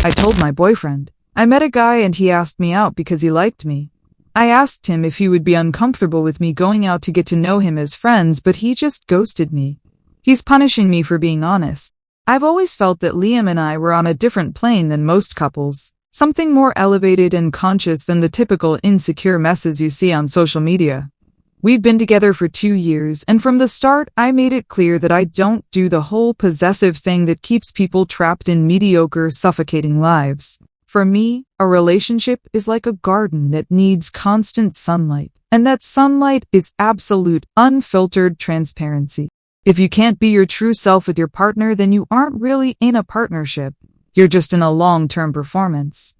I told my boyfriend. I met a guy and he asked me out because he liked me. I asked him if he would be uncomfortable with me going out to get to know him as friends, but he just ghosted me. He's punishing me for being honest. I've always felt that Liam and I were on a different plane than most couples, something more elevated and conscious than the typical insecure messes you see on social media. We've been together for 2 years, and from the start, I made it clear that I don't do the whole possessive thing that keeps people trapped in mediocre, suffocating lives. For me, a relationship is like a garden that needs constant sunlight, and that sunlight is absolute, unfiltered transparency. If you can't be your true self with your partner, then you aren't really in a partnership. You're just in a long-term performance.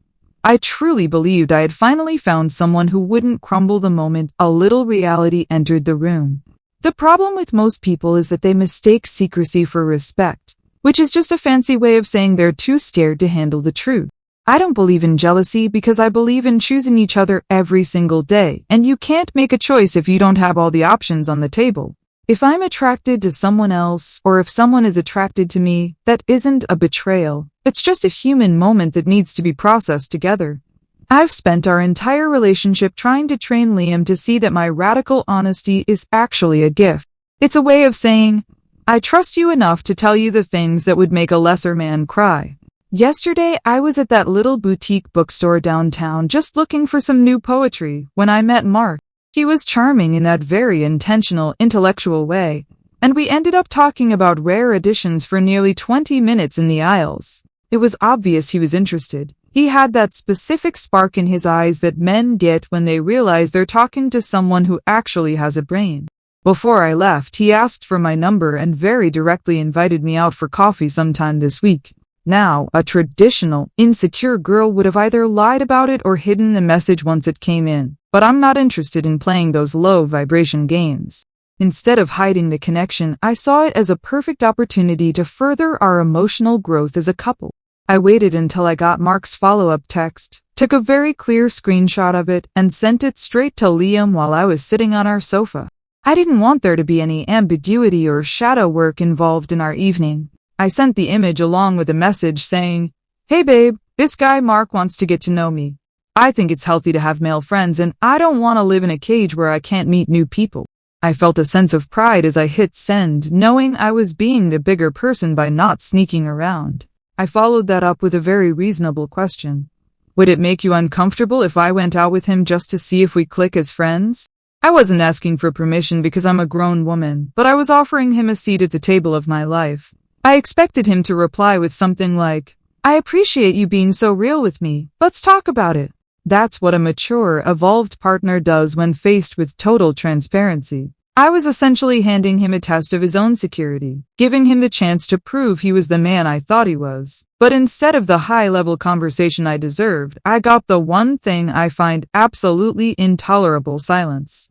I truly believed I had finally found someone who wouldn't crumble the moment a little reality entered the room. The problem with most people is that they mistake secrecy for respect, which is just a fancy way of saying they're too scared to handle the truth. I don't believe in jealousy because I believe in choosing each other every single day, and you can't make a choice if you don't have all the options on the table. If I'm attracted to someone else, or if someone is attracted to me, that isn't a betrayal. It's just a human moment that needs to be processed together. I've spent our entire relationship trying to train Liam to see that my radical honesty is actually a gift. It's a way of saying, I trust you enough to tell you the things that would make a lesser man cry. Yesterday, I was at that little boutique bookstore downtown just looking for some new poetry when I met Mark. He was charming in that very intentional, intellectual way, and we ended up talking about rare editions for nearly 20 minutes in the aisles. It was obvious he was interested. He had that specific spark in his eyes that men get when they realize they're talking to someone who actually has a brain. Before I left, he asked for my number and very directly invited me out for coffee sometime this week. Now, a traditional, insecure girl would have either lied about it or hidden the message once it came in. But I'm not interested in playing those low-vibration games. Instead of hiding the connection, I saw it as a perfect opportunity to further our emotional growth as a couple. I waited until I got Mark's follow-up text, took a very clear screenshot of it, and sent it straight to Liam while I was sitting on our sofa. I didn't want there to be any ambiguity or shadow work involved in our evening. I sent the image along with a message saying, "Hey babe, this guy Mark wants to get to know me. I think it's healthy to have male friends, and I don't want to live in a cage where I can't meet new people." I felt a sense of pride as I hit send, knowing I was being the bigger person by not sneaking around. I followed that up with a very reasonable question. Would it make you uncomfortable if I went out with him just to see if we click as friends? I wasn't asking for permission because I'm a grown woman, but I was offering him a seat at the table of my life. I expected him to reply with something like, "I appreciate you being so real with me. Let's talk about it." That's what a mature, evolved partner does when faced with total transparency. I was essentially handing him a test of his own security, giving him the chance to prove he was the man I thought he was. But instead of the high-level conversation I deserved, I got the one thing I find absolutely intolerable: silence.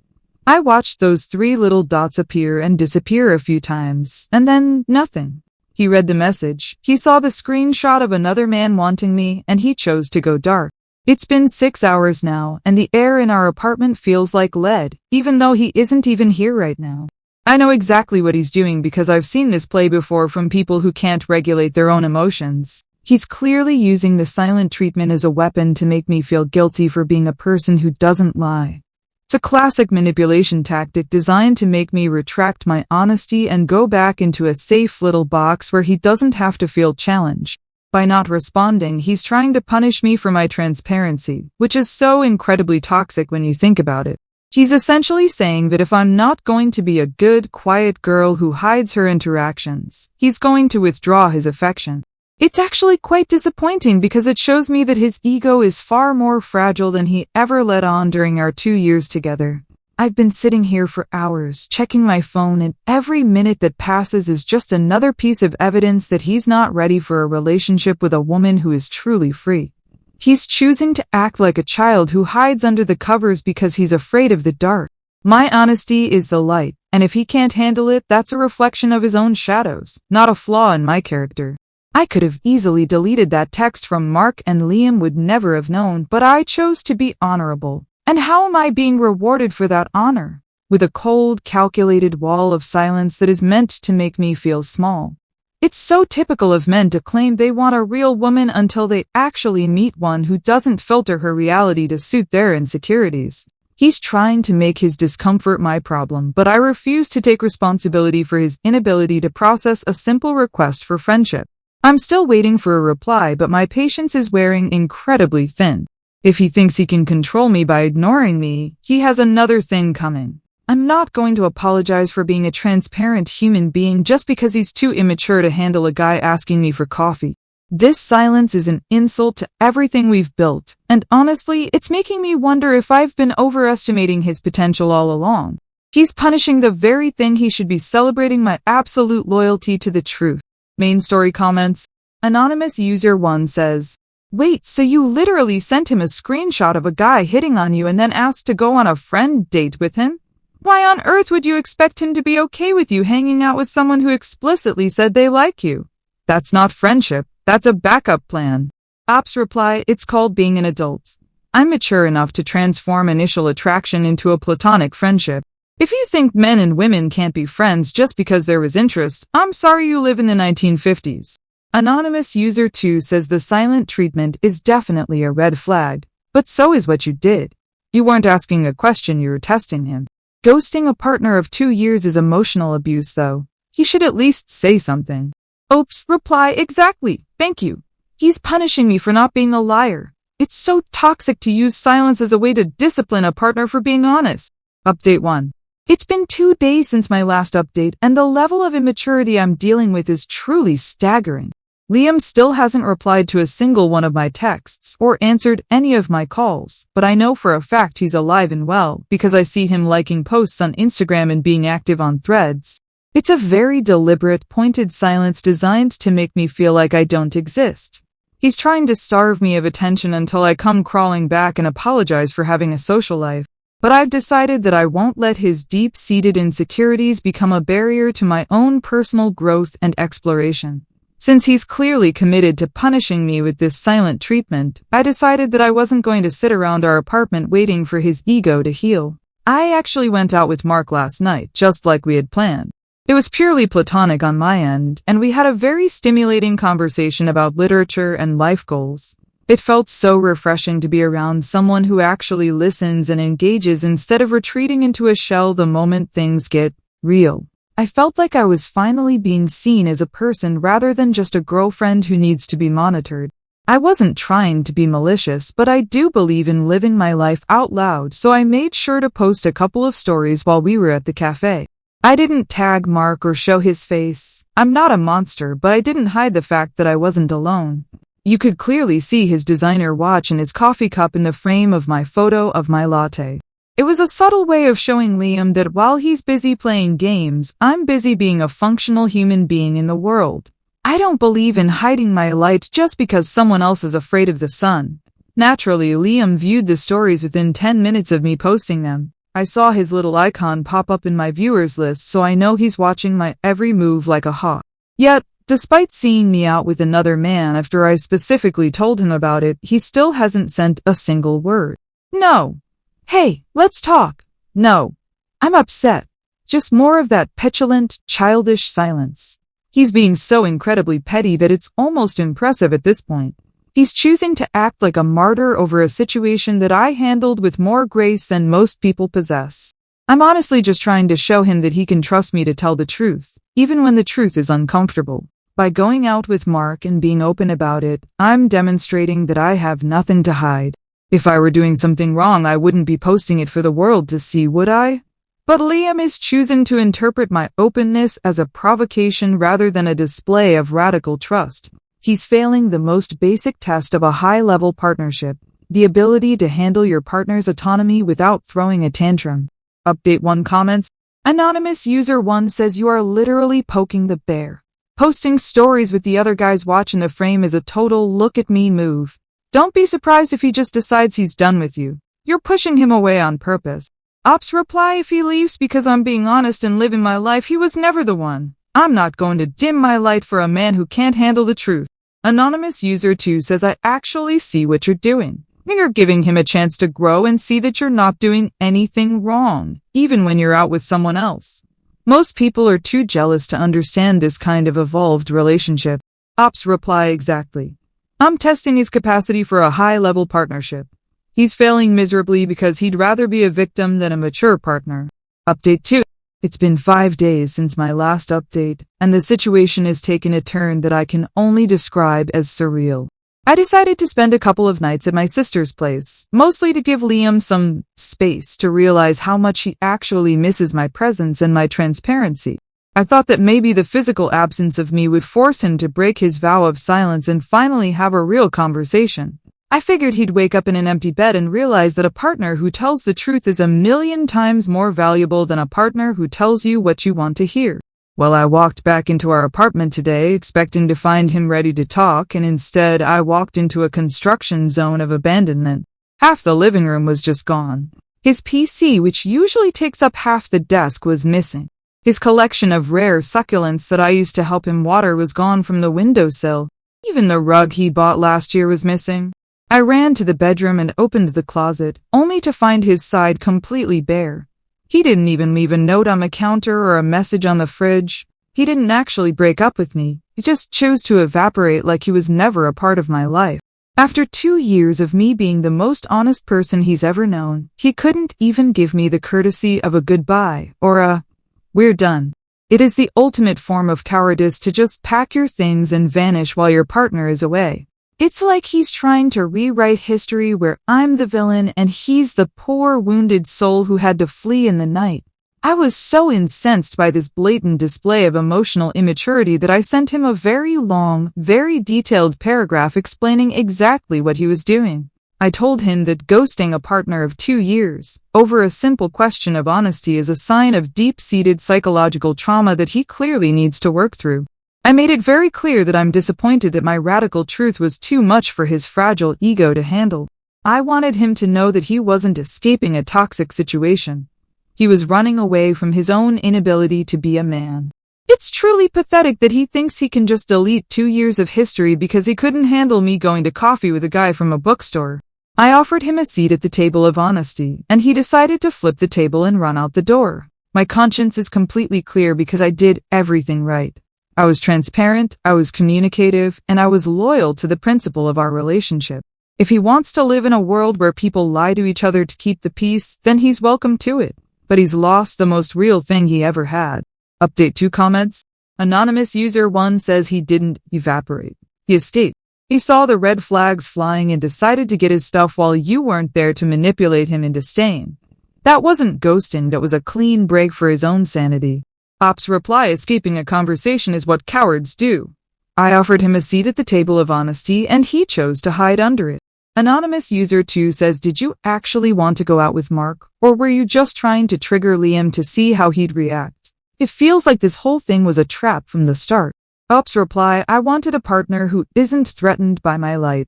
I watched those 3 little dots appear and disappear a few times, and then nothing. He read the message, he saw the screenshot of another man wanting me, and he chose to go dark. It's been 6 hours now, and the air in our apartment feels like lead, even though he isn't even here right now. I know exactly what he's doing because I've seen this play before from people who can't regulate their own emotions. He's clearly using the silent treatment as a weapon to make me feel guilty for being a person who doesn't lie. It's a classic manipulation tactic designed to make me retract my honesty and go back into a safe little box where he doesn't have to feel challenged. By not responding, he's trying to punish me for my transparency, which is so incredibly toxic when you think about it. He's essentially saying that if I'm not going to be a good, quiet girl who hides her interactions, he's going to withdraw his affection. It's actually quite disappointing because it shows me that his ego is far more fragile than he ever let on during our 2 years together. I've been sitting here for hours, checking my phone, and every minute that passes is just another piece of evidence that he's not ready for a relationship with a woman who is truly free. He's choosing to act like a child who hides under the covers because he's afraid of the dark. My honesty is the light, and if he can't handle it, that's a reflection of his own shadows, not a flaw in my character. I could have easily deleted that text from Mark and Liam would never have known, but I chose to be honorable. And how am I being rewarded for that honor? With a cold, calculated wall of silence that is meant to make me feel small. It's so typical of men to claim they want a real woman until they actually meet one who doesn't filter her reality to suit their insecurities. He's trying to make his discomfort my problem, but I refuse to take responsibility for his inability to process a simple request for friendship. I'm still waiting for a reply, but my patience is wearing incredibly thin. If he thinks he can control me by ignoring me, he has another thing coming. I'm not going to apologize for being a transparent human being just because he's too immature to handle a guy asking me for coffee. This silence is an insult to everything we've built, and honestly, it's making me wonder if I've been overestimating his potential all along. He's punishing the very thing he should be celebrating: my absolute loyalty to the truth. Main story comments. Anonymous user 1 says, "Wait, so you literally sent him a screenshot of a guy hitting on you and then asked to go on a friend date with him? Why on earth would you expect him to be okay with you hanging out with someone who explicitly said they like you? That's not friendship, that's a backup plan." Ops reply, "It's called being an adult. I'm mature enough to transform initial attraction into a platonic friendship. If you think men and women can't be friends just because there was interest, I'm sorry you live in the 1950s. Anonymous user 2 says the silent treatment is definitely a red flag, but so is what you did. You weren't asking a question, you were testing him. Ghosting a partner of 2 years is emotional abuse though. He should at least say something. Oops, reply, exactly, thank you. He's punishing me for not being a liar. It's so toxic to use silence as a way to discipline a partner for being honest. Update 1. It's been 2 days since my last update, and the level of immaturity I'm dealing with is truly staggering. Liam still hasn't replied to a single one of my texts or answered any of my calls, but I know for a fact he's alive and well because I see him liking posts on Instagram and being active on Threads. It's a very deliberate, pointed silence designed to make me feel like I don't exist. He's trying to starve me of attention until I come crawling back and apologize for having a social life. But I've decided that I won't let his deep-seated insecurities become a barrier to my own personal growth and exploration. Since he's clearly committed to punishing me with this silent treatment, I decided that I wasn't going to sit around our apartment waiting for his ego to heal. I actually went out with Mark last night, just like we had planned. It was purely platonic on my end, and we had a very stimulating conversation about literature and life goals. It felt so refreshing to be around someone who actually listens and engages instead of retreating into a shell the moment things get real. I felt like I was finally being seen as a person rather than just a girlfriend who needs to be monitored. I wasn't trying to be malicious, but I do believe in living my life out loud, so I made sure to post a couple of stories while we were at the cafe. I didn't tag Mark or show his face. I'm not a monster, but I didn't hide the fact that I wasn't alone. You could clearly see his designer watch and his coffee cup in the frame of my photo of my latte. It was a subtle way of showing Liam that while he's busy playing games, I'm busy being a functional human being in the world. I don't believe in hiding my light just because someone else is afraid of the sun. Naturally, Liam viewed the stories within 10 minutes of me posting them. I saw his little icon pop up in my viewers list, so I know he's watching my every move like a hawk. Yet, despite seeing me out with another man after I specifically told him about it, he still hasn't sent a single word. No. Hey, let's talk. No. I'm upset. Just more of that petulant, childish silence. He's being so incredibly petty that it's almost impressive at this point. He's choosing to act like a martyr over a situation that I handled with more grace than most people possess. I'm honestly just trying to show him that he can trust me to tell the truth, even when the truth is uncomfortable. By going out with Mark and being open about it, I'm demonstrating that I have nothing to hide. If I were doing something wrong, I wouldn't be posting it for the world to see, would I? But Liam is choosing to interpret my openness as a provocation rather than a display of radical trust. He's failing the most basic test of a high-level partnership, the ability to handle your partner's autonomy without throwing a tantrum. Update 1 comments. Anonymous user 1 says you are literally poking the bear. Posting stories with the other guy's watch in the frame is a total look-at-me move. Don't be surprised if he just decides he's done with you. You're pushing him away on purpose. Ops reply, if he leaves because I'm being honest and living my life, he was never the one. I'm not going to dim my light for a man who can't handle the truth. Anonymous user 2 says I actually see what you're doing. You're giving him a chance to grow and see that you're not doing anything wrong, even when you're out with someone else. Most people are too jealous to understand this kind of evolved relationship. Ops reply exactly. I'm testing his capacity for a high-level partnership. He's failing miserably because he'd rather be a victim than a mature partner. Update 2. It's been 5 days since my last update, and the situation has taken a turn that I can only describe as surreal. I decided to spend a couple of nights at my sister's place, mostly to give Liam some space to realize how much he actually misses my presence and my transparency. I thought that maybe the physical absence of me would force him to break his vow of silence and finally have a real conversation. I figured he'd wake up in an empty bed and realize that a partner who tells the truth is 1,000,000 times more valuable than a partner who tells you what you want to hear. Well, I walked back into our apartment today, expecting to find him ready to talk, and instead I walked into a construction zone of abandonment. Half the living room was just gone. His PC, which usually takes up half the desk, was missing. His collection of rare succulents that I used to help him water was gone from the windowsill. Even the rug he bought last year was missing. I ran to the bedroom and opened the closet, only to find his side completely bare. He didn't even leave a note on the counter or a message on the fridge. He didn't actually break up with me. He just chose to evaporate like he was never a part of my life. After 2 years of me being the most honest person he's ever known, he couldn't even give me the courtesy of a goodbye or a "we're done." It is the ultimate form of cowardice to just pack your things and vanish while your partner is away. It's like he's trying to rewrite history where I'm the villain and he's the poor wounded soul who had to flee in the night. I was so incensed by this blatant display of emotional immaturity that I sent him a very long, very detailed paragraph explaining exactly what he was doing. I told him that ghosting a partner of 2 years over a simple question of honesty is a sign of deep-seated psychological trauma that he clearly needs to work through. I made it very clear that I'm disappointed that my radical truth was too much for his fragile ego to handle. I wanted him to know that he wasn't escaping a toxic situation. He was running away from his own inability to be a man. It's truly pathetic that he thinks he can just delete 2 years of history because he couldn't handle me going to coffee with a guy from a bookstore. I offered him a seat at the table of honesty, and he decided to flip the table and run out the door. My conscience is completely clear because I did everything right. I was transparent, I was communicative, and I was loyal to the principle of our relationship. If he wants to live in a world where people lie to each other to keep the peace, then he's welcome to it. But he's lost the most real thing he ever had. Update 2 comments. Anonymous user 1 says he didn't evaporate. He escaped. He saw the red flags flying and decided to get his stuff while you weren't there to manipulate him into staying. That wasn't ghosting, that was a clean break for his own sanity. Ops reply, escaping a conversation is what cowards do. I offered him a seat at the table of honesty and he chose to hide under it. Anonymous user 2 says, did you actually want to go out with Mark, or were you just trying to trigger Liam to see how he'd react? It feels like this whole thing was a trap from the start. Ops reply, I wanted a partner who isn't threatened by my light.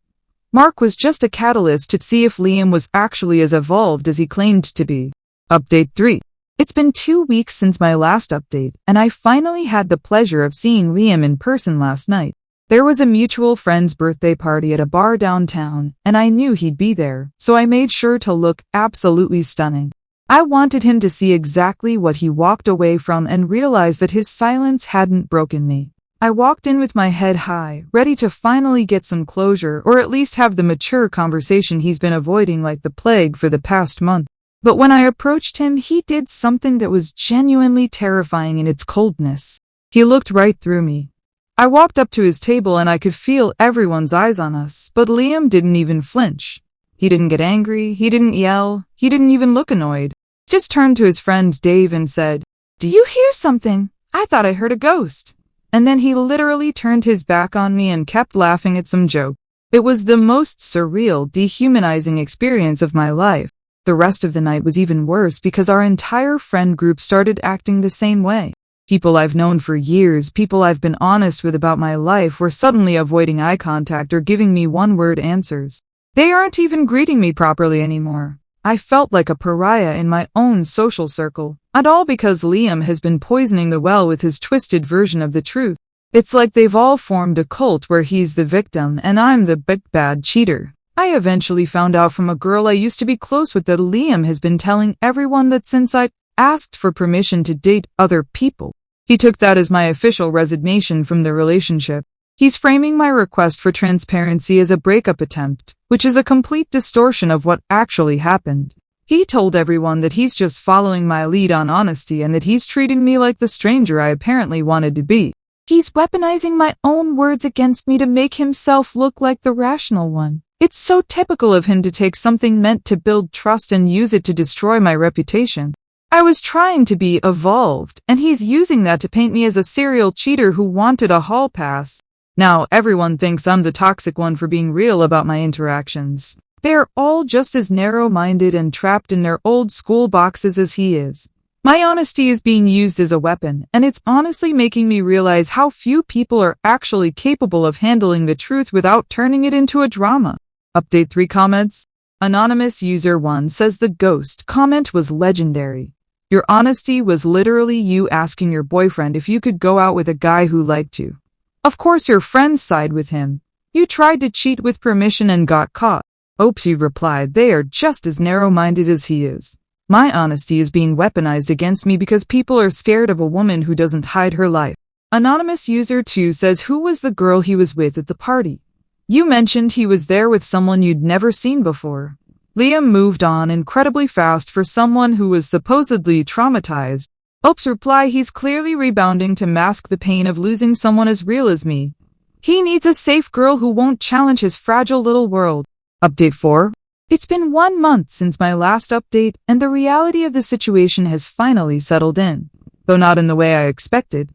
Mark was just a catalyst to see if Liam was actually as evolved as he claimed to be. Update 3. It's been 2 weeks since my last update, and I finally had the pleasure of seeing Liam in person last night. There was a mutual friend's birthday party at a bar downtown, and I knew he'd be there, so I made sure to look absolutely stunning. I wanted him to see exactly what he walked away from and realize that his silence hadn't broken me. I walked in with my head high, ready to finally get some closure, or at least have the mature conversation he's been avoiding like the plague for the past month. But when I approached him, he did something that was genuinely terrifying in its coldness. He looked right through me. I walked up to his table and I could feel everyone's eyes on us, but Liam didn't even flinch. He didn't get angry, he didn't yell, he didn't even look annoyed. Just turned to his friend Dave and said, "Do you hear something? I thought I heard a ghost." And then he literally turned his back on me and kept laughing at some joke. It was the most surreal, dehumanizing experience of my life. The rest of the night was even worse because our entire friend group started acting the same way. People I've known for years, people I've been honest with about my life, were suddenly avoiding eye contact or giving me one-word answers. They aren't even greeting me properly anymore. I felt like a pariah in my own social circle, and all because Liam has been poisoning the well with his twisted version of the truth. It's like they've all formed a cult where he's the victim and I'm the big bad cheater. I eventually found out from a girl I used to be close with that Liam has been telling everyone that since I asked for permission to date other people. He took that as my official resignation from the relationship. He's framing my request for transparency as a breakup attempt, which is a complete distortion of what actually happened. He told everyone that he's just following my lead on honesty and that he's treating me like the stranger I apparently wanted to be. He's weaponizing my own words against me to make himself look like the rational one. It's so typical of him to take something meant to build trust and use it to destroy my reputation. I was trying to be evolved, and he's using that to paint me as a serial cheater who wanted a hall pass. Now everyone thinks I'm the toxic one for being real about my interactions. They're all just as narrow-minded and trapped in their old school boxes as he is. My honesty is being used as a weapon, and it's honestly making me realize how few people are actually capable of handling the truth without turning it into a drama. Update 3 comments. Anonymous User 1 says the ghost comment was legendary. Your honesty was literally you asking your boyfriend if you could go out with a guy who liked you. Of course your friends side with him. You tried to cheat with permission and got caught. Oopsie replied, they are just as narrow-minded as he is. My honesty is being weaponized against me because people are scared of a woman who doesn't hide her life. Anonymous User 2 says who was the girl he was with at the party? You mentioned he was there with someone you'd never seen before. Liam moved on incredibly fast for someone who was supposedly traumatized. Oops reply, he's clearly rebounding to mask the pain of losing someone as real as me. He needs a safe girl who won't challenge his fragile little world. Update 4. It's been 1 month since my last update, and the reality of the situation has finally settled in, though not in the way I expected.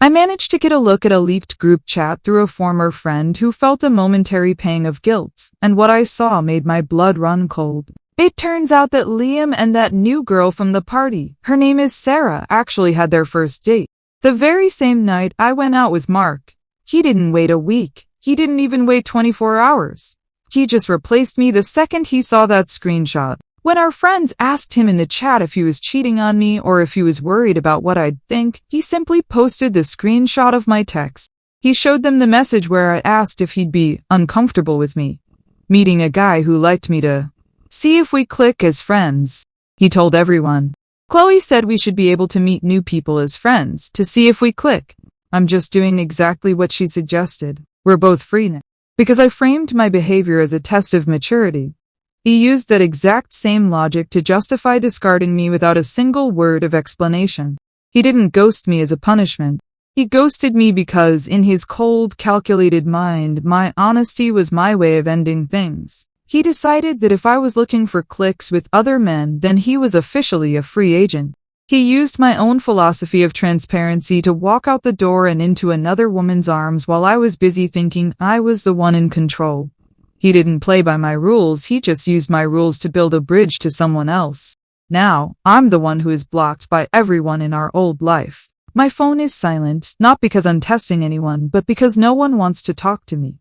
I managed to get a look at a leaked group chat through a former friend who felt a momentary pang of guilt, and what I saw made my blood run cold. It turns out that Liam and that new girl from the party, her name is Sarah, actually had their first date. The very same night I went out with Mark. He didn't wait a week. He didn't even wait 24 hours. He just replaced me the second he saw that screenshot. When our friends asked him in the chat if he was cheating on me or if he was worried about what I'd think, he simply posted the screenshot of my text. He showed them the message where I asked if he'd be uncomfortable with me meeting a guy who liked me to see if we click as friends. He told everyone. Chloe said we should be able to meet new people as friends to see if we click. I'm just doing exactly what she suggested. We're both free now. Because I framed my behavior as a test of maturity. He used that exact same logic to justify discarding me without a single word of explanation. He didn't ghost me as a punishment. He ghosted me because, in his cold, calculated mind, my honesty was my way of ending things. He decided that if I was looking for clicks with other men, then he was officially a free agent. He used my own philosophy of transparency to walk out the door and into another woman's arms while I was busy thinking I was the one in control. He didn't play by my rules, he just used my rules to build a bridge to someone else. Now, I'm the one who is blocked by everyone in our old life. My phone is silent, not because I'm testing anyone, but because no one wants to talk to me.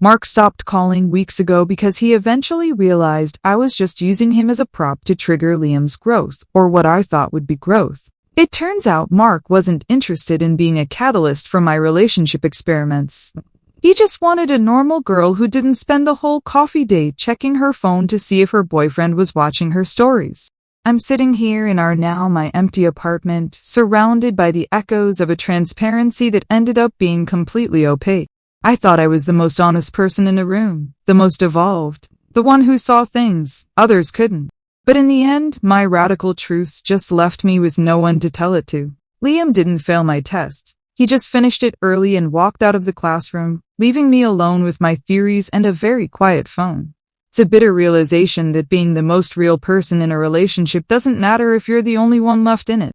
Mark stopped calling weeks ago because he eventually realized I was just using him as a prop to trigger Liam's growth, or what I thought would be growth. It turns out Mark wasn't interested in being a catalyst for my relationship experiments. He just wanted a normal girl who didn't spend the whole coffee date checking her phone to see if her boyfriend was watching her stories. I'm sitting here in my empty apartment, surrounded by the echoes of a transparency that ended up being completely opaque. I thought I was the most honest person in the room, the most evolved, the one who saw things others couldn't. But in the end, my radical truths just left me with no one to tell it to. Liam didn't fail my test. He just finished it early and walked out of the classroom, leaving me alone with my theories and a very quiet phone. It's a bitter realization that being the most real person in a relationship doesn't matter if you're the only one left in it.